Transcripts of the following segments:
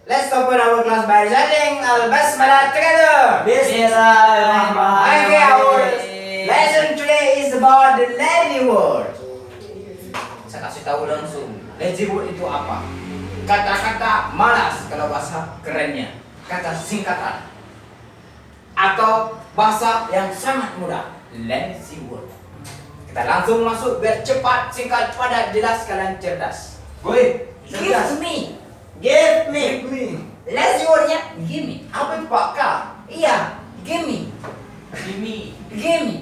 Let's open our class by reciting Al-Basmalah together. Bismillahirrahmanirrahim. Okay, our lesson today is about the lazy word. Saya kasih tahu langsung, lazy word itu apa? Kata-kata malas kalau bahasa kerennya, kata singkatan, atau bahasa yang sangat mudah, lazy word. Kita langsung masuk biar cepat, singkat, padat, jelas, kalian cerdas. Woi, Give me. Give me. Lazy wordnya give me. Apa itu Pak K? Iya, give me. Gimme. Give me.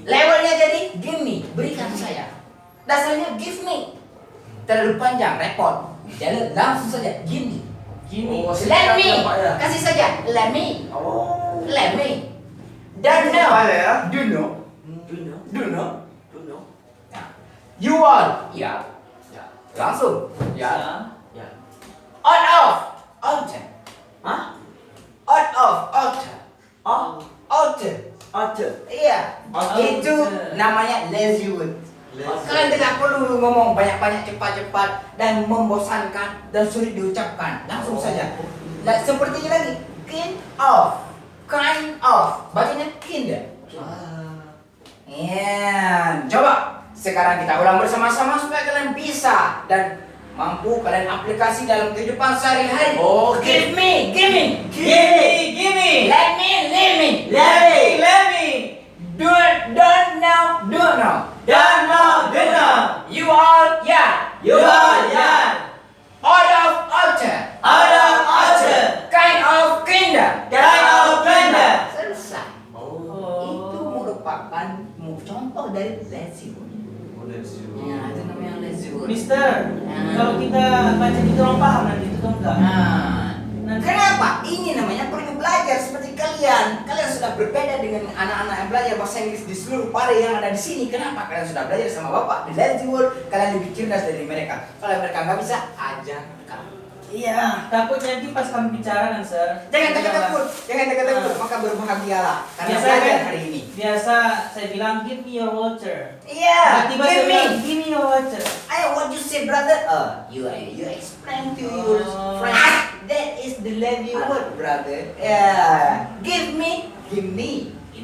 Levelnya jadi give me, berikan saya. Dasarnya give me. Terlalu panjang, repot. Jadi langsung saja give me. Gimme. Let me. Pak ya? Kasih saja let me. Oh. Let me. Don't know. Apa ya? Do know. Do know. Nah, You want. ya. Ya. Langsung. Ya. Out of. Outer. Hah? Out of. Outer. Oh. Outer. Outer. Iya. Outer. Itu namanya lazy word. Kalian tidak perlu ngomong banyak-banyak cepat-cepat dan membosankan dan sulit diucapkan. Langsung saja. Nah, seperti ini lagi. Kind of. Bacanya kinda. Iya. Coba sekarang kita ulang bersama-sama supaya kalian bisa dan mampu kalian aplikasi dalam kehidupan sehari-hari. Oke. Give me. Gimme. Let me. Let me. Don't know. Don't know. You all, yeah. You are young. Out of outer. Out of outer. Kind of kinder. Kind of kinder. Selesai. Itu merupakan contoh dari lazy word. Ya, itu namanya lazy word. Mister, Nah. kalau kita baca gitu orang paham nanti itu dong enggak? Kenapa? Ini namanya perlu belajar seperti kalian. Kalian sudah berbeda dengan anak-anak yang belajar bahasa Inggris di seluruh Pare yang ada di sini. Kenapa? Kalian sudah belajar sama bapak di lazy word. Kalian lebih cerdas dari mereka. Kalau mereka nggak bisa, ajarkan. Iya, takut nanti pas kami bicara kan, Sir. Jangan takut, Ah. maka berbahagialah karena Biasa belajar kan? hari ini. Biasa saya bilang give me your water. Iya, Tiba-tiba saya give me. bilang give me your water. Ayo, what you say, brother? You explain to your friend. That is the lazy word, brother. Yeah, give me in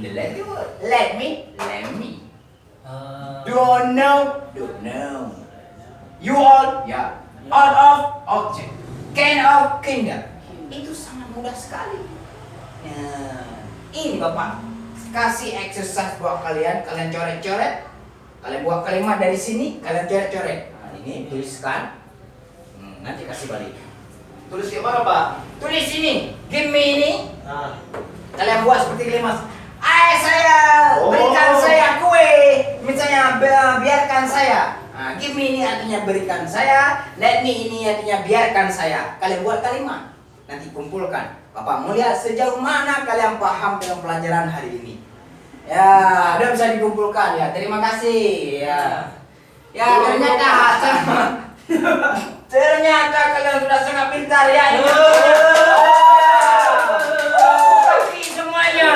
the lazy word. Let me. Don't know. You all, ya. Out of object. Can of kingdom. Itu sangat mudah sekali. Nah, ini Bapak kasih exercise buat kalian. Kalian coret-coret. Kalian buat kalimat dari sini. Kalian coret-coret. Nah, ini tuliskan. Nanti kasih balik. Tulis di mana Pak? Tulis ini. Give me ini. Nah. Kalian buat seperti kalimat. Saya Oh. berikan saya kue. Misalnya biarkan saya. Nah, give me ini artinya berikan saya. Let me ini artinya biarkan saya. Kalian buat kalimat. Nanti kumpulkan. Bapak mau lihat sejauh mana kalian paham dengan pelajaran hari ini. Ya, udah bisa dikumpulkan ya. Terima kasih. Ya, ternyata kalian sudah sangat pintar ya. Kaki semuanya.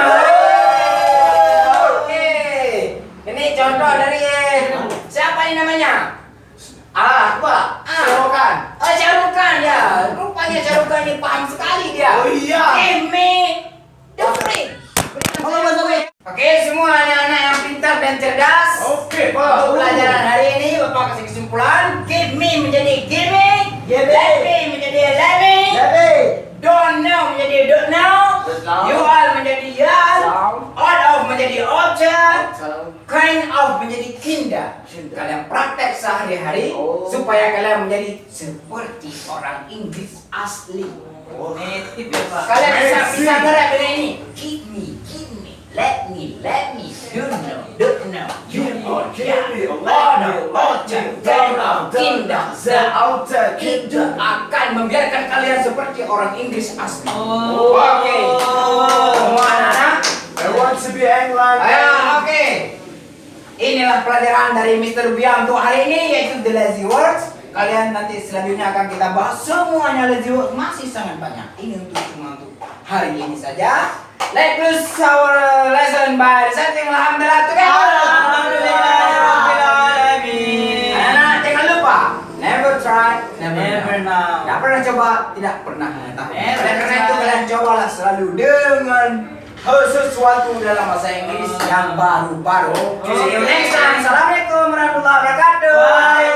Oke. Ini contoh dari siapa ini namanya? Gua. Syarukan ya. Rupanya Syarukan ini paham sekali dia. Oh iya. Give me the free. Oke, semua anak-anak yang pintar dan cerdas. Oke, Pak. Untuk pelajaran hari ini, Bapak kasih kesimpulan. Give me menjadi give me. Let me menjadi let me. Don't know menjadi don't know. You all menjadi yal. Out of menjadi outer. Kind of menjadi kinda. Kalian praktek sehari-hari supaya kalian menjadi seperti orang Inggris asli. Native ya, Pak. Kalian bisa ngerap dengan ini. Give me. Let me. Don't know. You all outer. Kind of kinda. Itu akan membiarkan kalian seperti orang Inggris asli. Oke. Semua anak-anak. I want to be England. Ayo, oke. Inilah pelajaran dari Mr. Bia untuk hari ini, yaitu the lazy words. Kalian nanti selanjutnya akan kita bahas semuanya lazy words, masih sangat banyak. Ini cuma untuk hari ini saja. Let's close our lesson by reciting Alhamdulillah together. Alhamdulillahirrahmanirrahim. Anak-anak jangan lupa, never try, Never now. Tidak pernah coba, tidak pernah mengetahui. Eh, Oleh karena benar. itu kalian cobalah selalu dengan sesuatu dalam bahasa Inggris yang baru-baru. Oke. See you next time. Assalamualaikum warahmatullahi wabarakatuh. Bye.